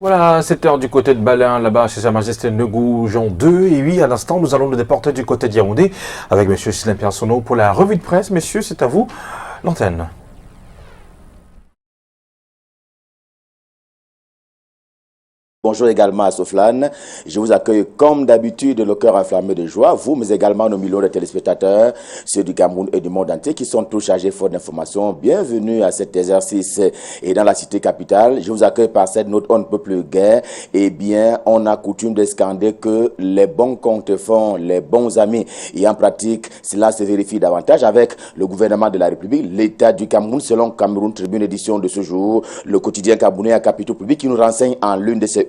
Voilà, 7 heures du côté de Balin, là-bas, chez Sa Majesté Negou, Jean 2. Et oui, à l'instant, nous allons nous déporter du côté de Yaoundé avec M. Sylvain Piansonneau pour la revue de presse. Messieurs, c'est à vous l'antenne. Bonjour également à Soflane. Je vous accueille comme d'habitude le cœur enflammé de joie, vous, mais également nos millions de téléspectateurs, ceux du Cameroun et du monde entier qui sont tous chargés fort d'informations. Bienvenue à cet exercice. Et dans la cité capitale, je vous accueille par cette note on ne peut plus guère. Eh bien, on a coutume de scander que les bons comptes font les bons amis. Et en pratique, cela se vérifie davantage avec le gouvernement de la République, l'État du Cameroun, selon Cameroun Tribune édition de ce jour, le quotidien camerounais à capitaux publics qui nous renseigne en l'une de ses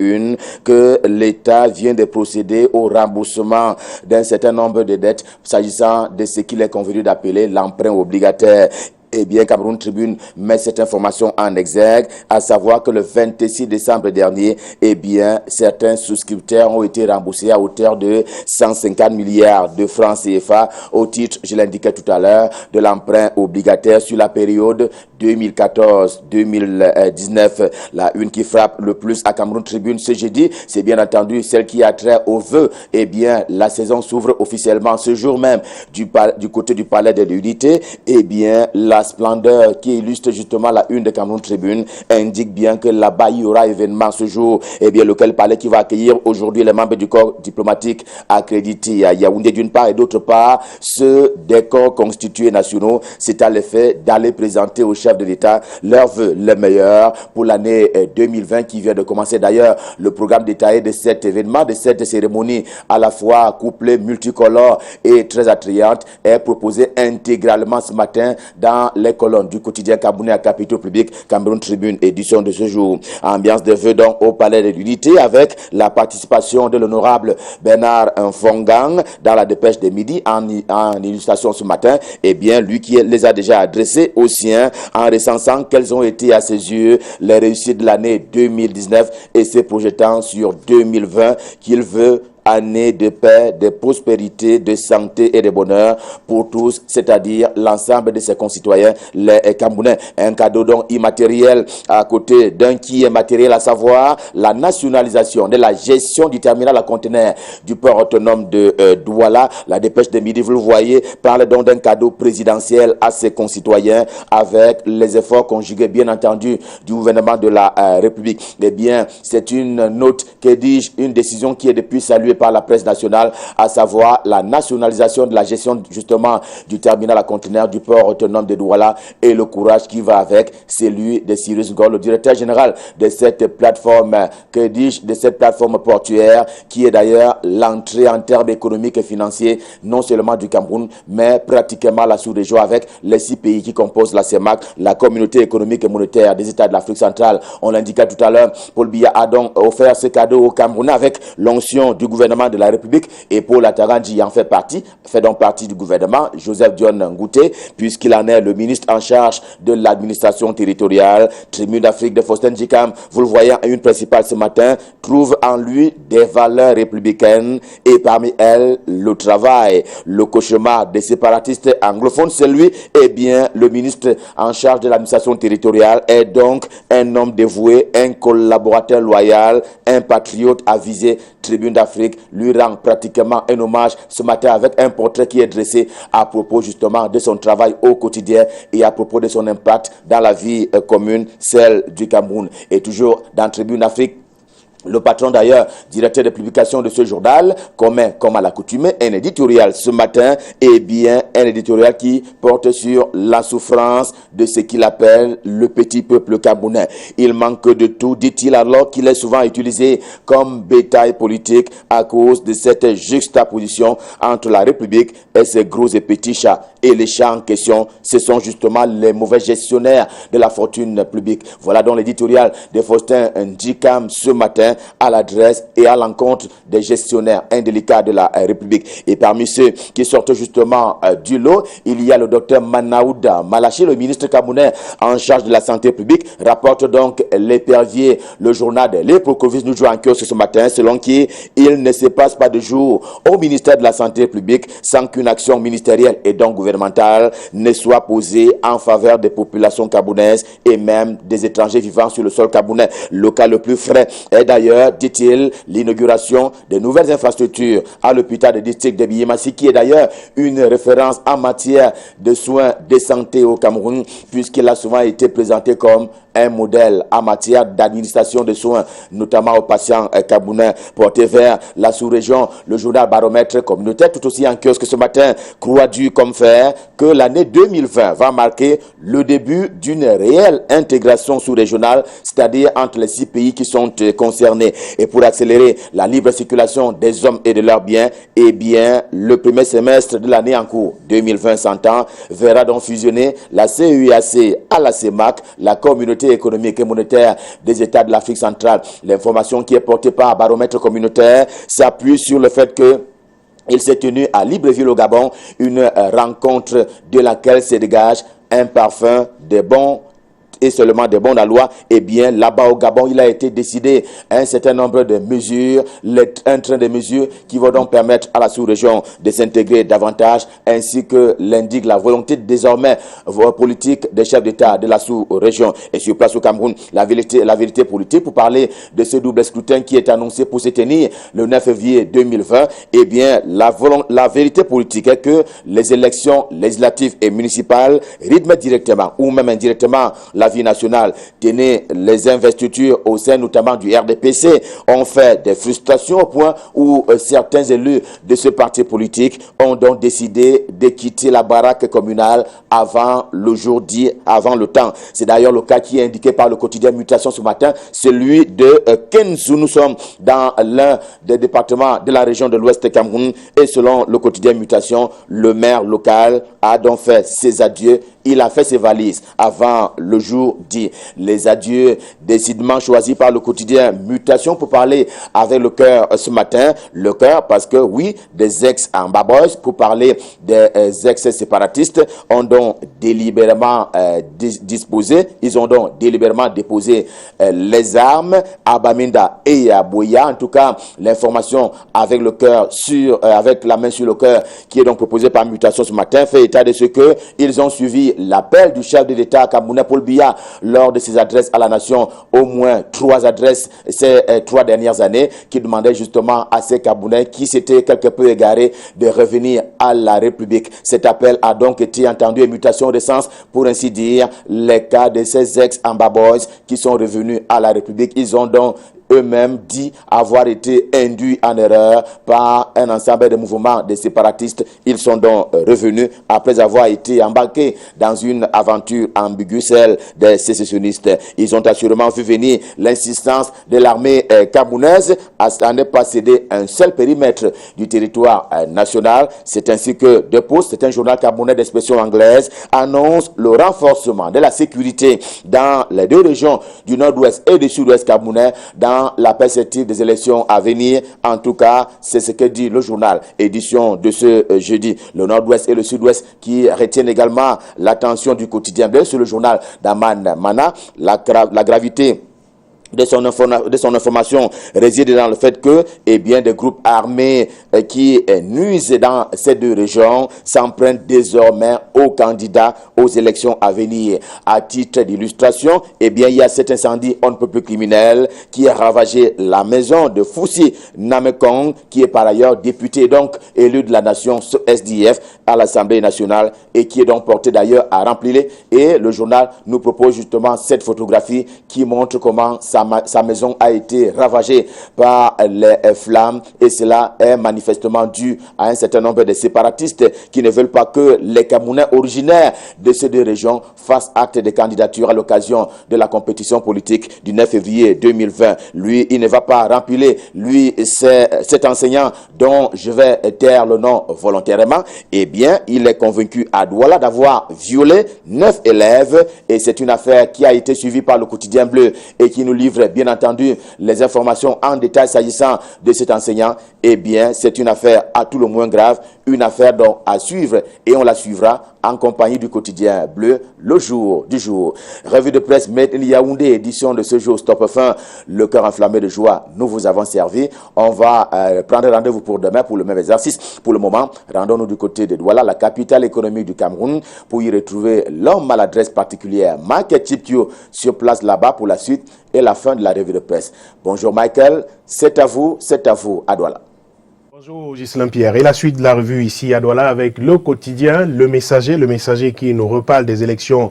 que l'État vient de procéder au remboursement d'un certain nombre de dettes s'agissant de ce qu'il est convenu d'appeler l'emprunt obligataire. Eh bien, Cameroun Tribune met cette information en exergue, à savoir que le 26 décembre dernier, eh bien, certains souscripteurs ont été remboursés à hauteur de 150 milliards de francs CFA au titre, je l'indiquais tout à l'heure, de l'emprunt obligataire sur la période 2014-2019. La une qui frappe le plus à Cameroun Tribune ce jeudi, c'est bien entendu celle qui a trait aux vœux. Eh bien, la saison s'ouvre officiellement ce jour même du côté du Palais de l'Unité. Eh bien, la splendeur qui illustre justement la une de Cameroun Tribune indique bien que là-bas il y aura événement ce jour, et bien lequel palais qui va accueillir aujourd'hui les membres du corps diplomatique accrédité à Yaoundé d'une part et d'autre part ceux des corps constitués nationaux. C'est à l'effet d'aller présenter au chef de l'État leurs vœux les meilleurs pour l'année 2020 qui vient de commencer. D'ailleurs, le programme détaillé de cet événement, de cette cérémonie à la fois couplée, multicolore et très attrayante est proposé intégralement ce matin dans les colonnes du quotidien camerounais à capitaux publics, Cameroun Tribune, édition de ce jour. Ambiance de vœux donc au Palais de l'Unité avec la participation de l'honorable Bernard Mfongang dans la dépêche de midi en illustration ce matin. Eh bien, lui qui les a déjà adressés aux siens en recensant quelles ont été à ses yeux les réussites de l'année 2019 et se projetant sur 2020 qu'il veut année de paix, de prospérité, de santé et de bonheur pour tous, c'est-à-dire l'ensemble de ses concitoyens, les Camerounais. Un cadeau donc immatériel à côté d'un qui est matériel, à savoir la nationalisation de la gestion du terminal à conteneurs du port autonome de Douala. La dépêche de midi, vous le voyez, parle donc d'un cadeau présidentiel à ses concitoyens avec les efforts conjugués, bien entendu, du gouvernement de la République. Eh bien, c'est une note, que dis-je, une décision qui est depuis saluée par la presse nationale, à savoir la nationalisation de la gestion justement du terminal à conteneurs du port autonome de Douala et le courage qui va avec, celui de Cyrus Ngor, le directeur général de cette plateforme, que dis-je, de cette plateforme portuaire qui est d'ailleurs l'entrée en termes économiques et financiers non seulement du Cameroun mais pratiquement la sous-région avec les 6 pays qui composent la CEMAC, la communauté économique et monétaire des États de l'Afrique centrale. On l'indiquait tout à l'heure, Paul Biya a donc offert ce cadeau au Cameroun avec l'onction du gouvernement de la République et Paul Ataranji en fait donc partie du gouvernement, Joseph Dion Ngouté, puisqu'il en est le ministre en charge de l'administration territoriale. Tribune d'Afrique de Faustin Djikam, vous le voyez, une principale ce matin, trouve en lui des valeurs républicaines et parmi elles le travail. Le cauchemar des séparatistes anglophones, c'est lui. Eh bien, le ministre en charge de l'administration territoriale est donc un homme dévoué, un collaborateur loyal, un patriote avisé. Tribune d'Afrique lui rend pratiquement un hommage ce matin avec un portrait qui est dressé à propos justement de son travail au quotidien et à propos de son impact dans la vie commune, celle du Cameroun. Et toujours dans Tribune d'Afrique, le patron d'ailleurs, directeur de publication de ce journal, comme à l'accoutumée, un éditorial ce matin, et bien un éditorial qui porte sur la souffrance de ce qu'il appelle le petit peuple camerounais. Il manque de tout, dit-il, alors qu'il est souvent utilisé comme bétail politique à cause de cette juxtaposition entre la République et ses gros et petits chats. Et les chats en question, ce sont justement les mauvais gestionnaires de la fortune publique. Voilà donc l'éditorial de Faustin Ndjikam ce matin, bien à l'adresse et à l'encontre des gestionnaires indélicats de la République. Et parmi ceux qui sortent justement du lot, il y a le docteur Manaouda Malachi, le ministre camerounais en charge de la santé publique, rapporte donc l'épervier, le journal de l'Eprocovis nous joue en kiosque ce matin, selon qui il ne se passe pas de jour au ministère de la santé publique sans qu'une action ministérielle et donc gouvernementale ne soit posée en faveur des populations camerounaises et même des étrangers vivant sur le sol camerounais. Le cas le plus frais est d'ailleurs, dit-il, l'inauguration de nouvelles infrastructures à l'hôpital de district de Biémassi, qui est d'ailleurs une référence en matière de soins de santé au Cameroun, puisqu'il a souvent été présenté comme un modèle en matière d'administration de soins, notamment aux patients camerounais portés vers la sous-région. Le journal Baromètre communautaire, tout aussi en kiosque ce matin, croit dur comme fer que l'année 2020 va marquer le début d'une réelle intégration sous-régionale, c'est-à-dire entre les 6 pays qui sont concernés. Et pour accélérer la libre circulation des hommes et de leurs biens, eh bien, le premier semestre de l'année en cours, 2020 s'entend, verra donc fusionner la CEAC à la CEMAC, la communauté économique et monétaire des États de l'Afrique centrale. L'information qui est portée par Baromètre communautaire s'appuie sur le fait que il s'est tenu à Libreville au Gabon une rencontre de laquelle se dégage un parfum de bons et seulement des bons à loi. Eh bien, là-bas au Gabon, il a été décidé un certain nombre de mesures, un train de mesures qui vont donc permettre à la sous-région de s'intégrer davantage, ainsi que l'indique la volonté désormais politique des chefs d'État de la sous-région. Et sur place au Cameroun, la vérité politique, pour parler de ce double scrutin qui est annoncé pour se tenir le 9 février 2020, eh bien, la vérité politique est que les élections législatives et municipales rythment directement ou même indirectement la vie nationale. Tenez, les investitures au sein notamment du RDPC ont fait des frustrations au point où certains élus de ce parti politique ont donc décidé de quitter la baraque communale avant le jour dit, avant le temps. C'est d'ailleurs le cas qui est indiqué par le quotidien Mutation ce matin, celui de Kenzu. Nous sommes dans l'un des départements de la région de l'Ouest Cameroun et selon le quotidien Mutation, le maire local a donc fait ses adieux. Il a fait ses valises avant le jour dit. Les adieux décidément choisis par le quotidien Mutation pour parler avec le cœur ce matin. Le cœur parce que oui, des ex-Ambaboys, pour parler des ex-séparatistes, ont donc délibérément disposé, ils ont donc délibérément déposé les armes à Baminda et à Boya. En tout cas, l'information avec le cœur avec la main sur le cœur qui est donc proposée par Mutation ce matin fait état de ce que ils ont suivi l'appel du chef de l'État camerounais Paul Biya lors de ses adresses à la nation, au moins 3 adresses ces 3 dernières années, qui demandaient justement à ces Camerounais qui s'étaient quelque peu égarés de revenir à la République. Cet appel a donc été entendu et Mutation recense, pour ainsi dire, les cas de ces ex-Ambaboys qui sont revenus à la République. Ils ont donc eux-mêmes dit avoir été induits en erreur par un ensemble de mouvements de séparatistes. Ils sont donc revenus après avoir été embarqués dans une aventure ambiguë, celle des sécessionnistes. Ils ont assurément vu venir l'insistance de l'armée camerounaise à ne pas céder un seul périmètre du territoire national. C'est ainsi que De Post, c'est un journal camerounais d'expression anglaise, annonce le renforcement de la sécurité dans les 2 régions du nord-ouest et du sud-ouest camerounais dans la perspective des élections à venir. En tout cas, c'est ce que dit le journal, édition de ce jeudi. Le nord-ouest et le sud-ouest qui retiennent également l'attention du quotidien bleu sur le journal d'Aman Mana. La gravité de son information réside dans le fait que, eh bien, des groupes armés qui nuisent dans ces 2 régions s'en prennent désormais aux candidats aux élections à venir. À titre d'illustration, eh bien, il y a cet incendie on ne peut plus criminel qui a ravagé la maison de Foussi Namekong, qui est par ailleurs député, donc élu de la nation SDF à l'Assemblée nationale et qui est donc porté d'ailleurs à Remplir. Et le journal nous propose justement cette photographie qui montre comment sa maison a été ravagée par les flammes et cela est manifestement dû à un certain nombre de séparatistes qui ne veulent pas que les Camerounais originaires de ces 2 régions fassent acte de candidature à l'occasion de la compétition politique du 9 février 2020. Lui, il ne va pas Remplir. Lui, c'est cet enseignant dont je vais taire le nom volontairement. Eh bien, il est convaincu à Douala d'avoir violé 9 élèves et c'est une affaire qui a été suivie par le quotidien bleu et qui nous livre suivre, bien entendu, les informations en détail s'agissant de cet enseignant. Eh bien, c'est une affaire à tout le moins grave, une affaire donc à suivre et on la suivra en compagnie du quotidien bleu, le jour du jour. Revue de presse Made in Yaoundé, édition de ce jour Stop Fin. Le cœur enflammé de joie, nous vous avons servi. On va prendre rendez-vous pour demain pour le même exercice. Pour le moment, rendons-nous du côté de Douala, la capitale économique du Cameroun, pour y retrouver l'homme à l'adresse particulière, Michael Chiptio, sur place là-bas pour la suite et la fin de la revue de presse. Bonjour Michael, c'est à vous à Douala. Bonjour Ghislain Pierre. Et la suite de la revue ici à Douala avec le quotidien, le messager qui nous reparle des élections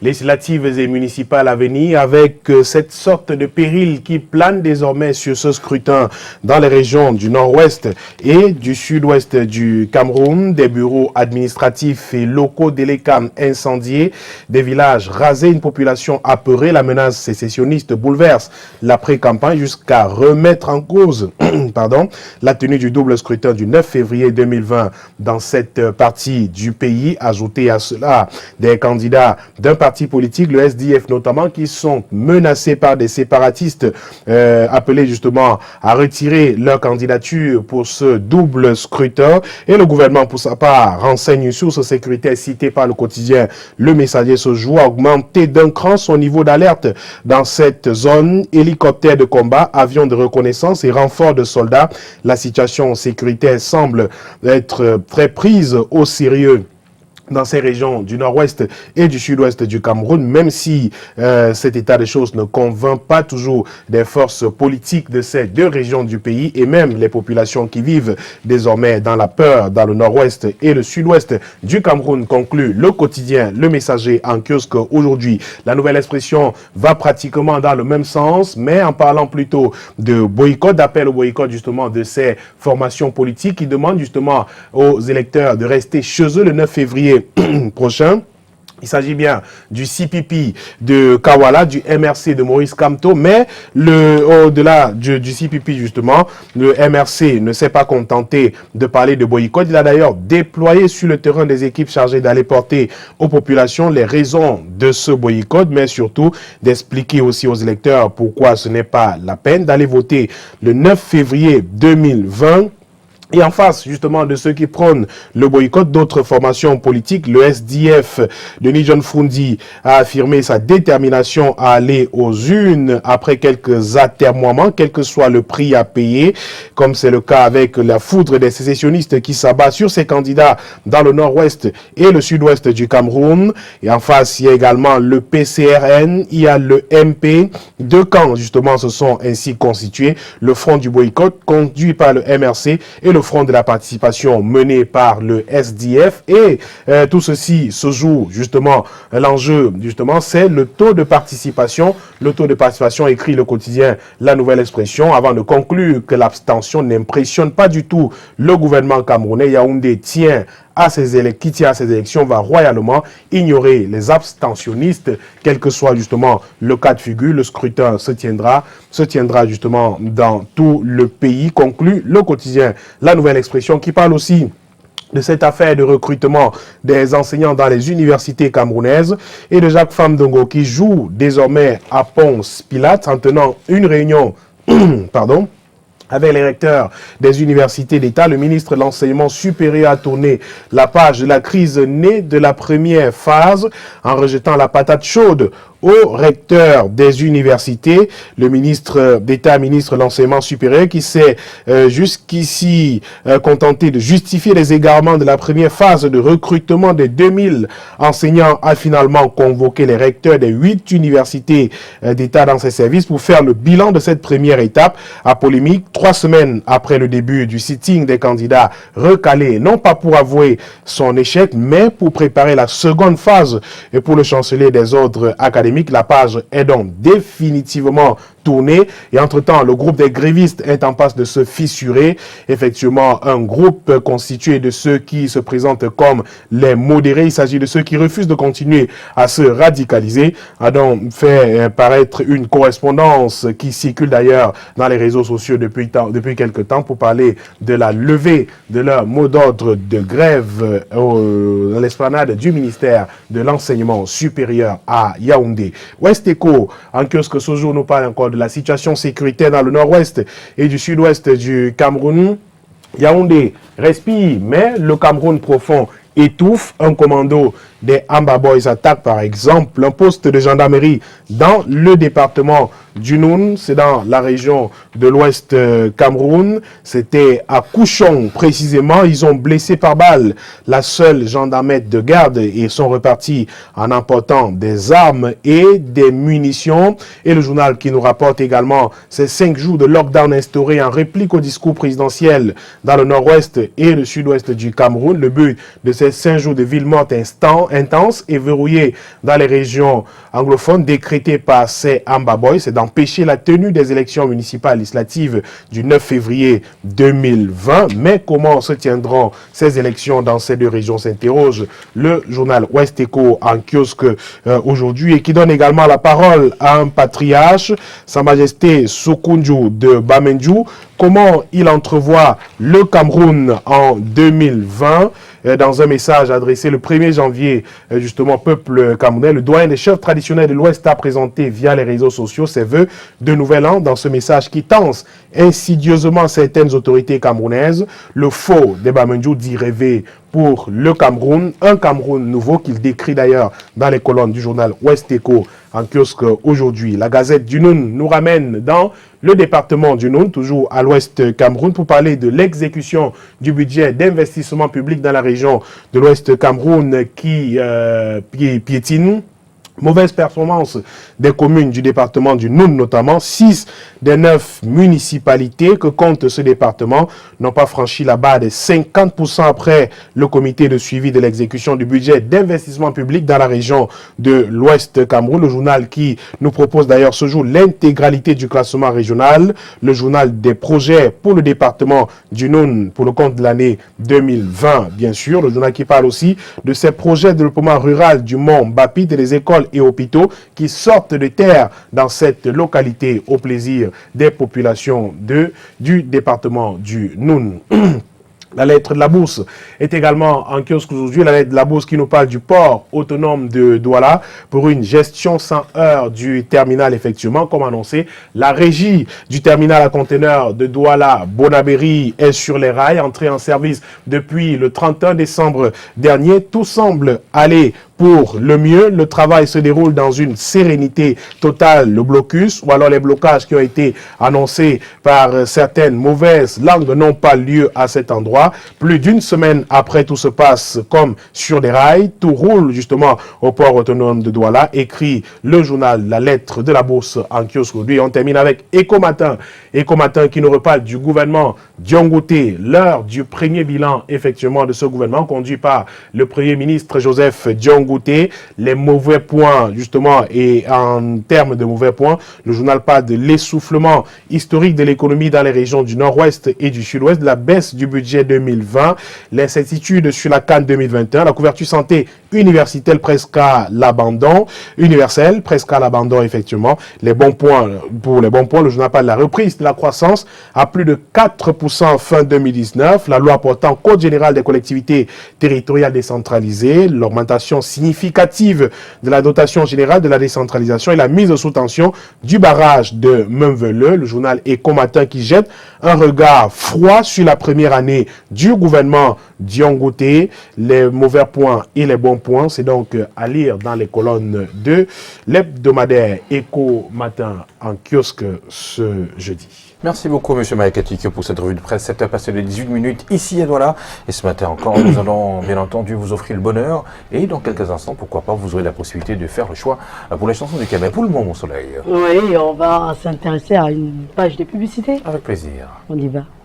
législatives et municipales à venir avec cette sorte de péril qui plane désormais sur ce scrutin dans les régions du nord-ouest et du sud-ouest du Cameroun, des bureaux administratifs et locaux d'Elekam incendiés, des villages rasés, une population apeurée, la menace sécessionniste bouleverse l'après-campagne jusqu'à remettre en cause la tenue du double scrutin du 9 février 2020 dans cette partie du pays. Ajouté à cela des candidats d'un parti politique, le SDF notamment, qui sont menacés par des séparatistes appelés justement à retirer leur candidature pour ce double scrutin. Et le gouvernement, pour sa part, renseigne une source sécuritaire citée par le quotidien Le Messager ce jour, a augmenté d'un cran son niveau d'alerte dans cette zone. Hélicoptères de combat, avions de reconnaissance et renforts de soldats. La situation sécuritaire semble être très prise au sérieux dans ces régions du nord-ouest et du sud-ouest du Cameroun, même si cet état de choses ne convainc pas toujours des forces politiques de ces deux régions du pays et même les populations qui vivent désormais dans la peur dans le nord-ouest et le sud-ouest du Cameroun, conclut le quotidien Le Messager en kiosque aujourd'hui. La nouvelle expression va pratiquement dans le même sens, mais en parlant plutôt de boycott, d'appel au boycott justement de ces formations politiques qui demandent justement aux électeurs de rester chez eux le 9 février prochain. Il s'agit bien du CPP de Kawala, du MRC de Maurice Kamto, mais au-delà du CPP justement, le MRC ne s'est pas contenté de parler de boycott. Il a d'ailleurs déployé sur le terrain des équipes chargées d'aller porter aux populations les raisons de ce boycott, mais surtout d'expliquer aussi aux électeurs pourquoi ce n'est pas la peine d'aller voter le 9 février 2020. Et en face, justement, de ceux qui prônent le boycott, d'autres formations politiques, le SDF de Nijon Fundi a affirmé sa détermination à aller aux urnes après quelques atermoiements, quel que soit le prix à payer, comme c'est le cas avec la foudre des sécessionnistes qui s'abat sur ses candidats dans le nord-ouest et le sud-ouest du Cameroun. Et en face, il y a également le PCRN, il y a le MP. Deux camps, justement, se sont ainsi constitués. Le front du boycott, conduit par le MRC, et le front de la participation mené par le SDF. Et tout ceci se joue justement, l'enjeu justement, c'est le taux de participation. Le taux de participation, écrit le quotidien La Nouvelle Expression, avant de conclure que l'abstention n'impressionne pas du tout le gouvernement camerounais. Yaoundé tient à ces élections va royalement ignorer les abstentionnistes, quel que soit justement le cas de figure. Le scrutin se tiendra justement dans tout le pays, conclut le quotidien La Nouvelle Expression, qui parle aussi de cette affaire de recrutement des enseignants dans les universités camerounaises et de Jacques Famdongo qui joue désormais à Ponce Pilate en tenant une réunion avec les recteurs des universités d'État. Le ministre de l'Enseignement supérieur a tourné la page de la crise née de la première phase en rejetant la patate chaude au recteur des universités, le ministre d'État, ministre de l'Enseignement supérieur, qui s'est jusqu'ici contenté de justifier les égarements de la première phase de recrutement des 2000 enseignants, a finalement convoqué les recteurs des 8 universités d'État dans ses services pour faire le bilan de cette première étape. À polémique, 3 semaines après le début du sitting des candidats recalés, non pas pour avouer son échec, mais pour préparer la seconde phase. Et pour le chancelier des ordres académiques, la page est donc définitivement tournée. Et entre-temps, le groupe des grévistes est en passe de se fissurer. Effectivement, un groupe constitué de ceux qui se présentent comme les modérés, il s'agit de ceux qui refusent de continuer à se radicaliser, a donc fait paraître une correspondance qui circule d'ailleurs dans les réseaux sociaux depuis quelque temps pour parler de la levée de leur mot d'ordre de grève dans l'esplanade du ministère de l'Enseignement supérieur à Yaoundé. Yaoundé. Ouest Echo, en kiosque ce jour, nous parle encore de la situation sécuritaire dans le nord-ouest et du sud-ouest du Cameroun. Yaoundé respire, mais le Cameroun profond étouffe. Un commando des Amba Boys attaque par exemple un poste de gendarmerie dans le département du Noun, c'est dans la région de l'ouest Cameroun. C'était à Couchon précisément. Ils ont blessé par balle la seule gendarmette de garde et sont repartis en emportant des armes et des munitions. Et le journal qui nous rapporte également ces 5 jours de lockdown instaurés en réplique au discours présidentiel dans le nord-ouest et le sud-ouest du Cameroun. Le but de ces 5 jours de ville morte intense et verrouillée dans les régions anglophones décrétées par ces Amba Boys, c'est d'empêcher la tenue des élections municipales législatives du 9 février 2020. Mais comment se tiendront ces élections dans ces deux régions, s'interroge le journal Ouest Echo en kiosque aujourd'hui, et qui donne également la parole à un patriarche, Sa Majesté Sokunju de Bamendjou. Comment il entrevoit le Cameroun en 2020 ? Dans un message adressé le 1er janvier, justement, peuple camerounais, le doyen des chefs traditionnels de l'Ouest a présenté via les réseaux sociaux ses vœux de nouvel an. Dans ce message qui tense insidieusement certaines autorités camerounaises, le faux des Bamendjou dit rêver pour le Cameroun, un Cameroun nouveau qu'il décrit d'ailleurs dans les colonnes du journal Ouest Echo en kiosque aujourd'hui. La Gazette du Noun nous ramène dans le département du Noun, toujours à l'ouest Cameroun, pour parler de l'exécution du budget d'investissement public dans la région de l'ouest Cameroun qui piétine. Mauvaise performance des communes du département du Noun notamment. 6 des 9 municipalités que compte ce département n'ont pas franchi la barre des 50% après le comité de suivi de l'exécution du budget d'investissement public dans la région de l'Ouest Cameroun. Le journal qui nous propose d'ailleurs ce jour l'intégralité du classement régional. Le journal des projets pour le département du Noun pour le compte de l'année 2020, bien sûr. Le journal qui parle aussi de ces projets de développement rural du Mont Bapit et des écoles et hôpitaux qui sortent de terre dans cette localité au plaisir des populations du département du Noun. La lettre de la Bourse est également en kiosque aujourd'hui. La lettre de la Bourse qui nous parle du port autonome de Douala pour une gestion sans heurts du terminal, effectivement. Comme annoncé, la régie du terminal à conteneurs de Douala-Bonabéry est sur les rails, entrée en service depuis le 31 décembre dernier. Tout semble aller pour le mieux. Le travail se déroule dans une sérénité totale. Le blocus ou alors les blocages qui ont été annoncés par certaines mauvaises langues n'ont pas lieu à cet endroit. Plus d'une semaine après, tout se passe comme sur des rails. Tout roule justement au port autonome de Douala, écrit le journal La Lettre de la Bourse en kiosque aujourd'hui. On termine avec Éco Matin. Éco Matin qui nous reparle du gouvernement Diongouté, l'heure du premier bilan effectivement de ce gouvernement conduit par le Premier ministre Joseph Diongouté. Les mauvais points justement, et en termes de mauvais points, le journal parle de l'essoufflement historique de l'économie dans les régions du nord-ouest et du sud-ouest, de la baisse du budget 2020, l'incertitude sur la CAN 2021, la couverture santé universelle presque à l'abandon, effectivement. Les bons points, pour les bons points, le journal parle de la reprise de la croissance à plus de 4% fin 2019, la loi portant code général des collectivités territoriales décentralisées, l'augmentation significative de la dotation générale de la décentralisation et la mise sous tension du barrage de Memveleux. Le journal Éco Matin qui jette un regard froid sur la première année du gouvernement Diongouté. Les mauvais points et les bons points, c'est donc à lire dans les colonnes de l'hebdomadaire Éco Matin en kiosque ce jeudi. Merci beaucoup, M. Maïkatik, pour cette revue de presse. 7 heures passées de 18 minutes ici à Douala. Et ce matin encore, nous allons bien entendu vous offrir le bonheur. Et dans quelques instants, pourquoi pas, vous aurez la possibilité de faire le choix pour les chansons du Québec. Pour le moment, mon soleil. Oui, on va s'intéresser à une page de publicité. Avec plaisir. On y va.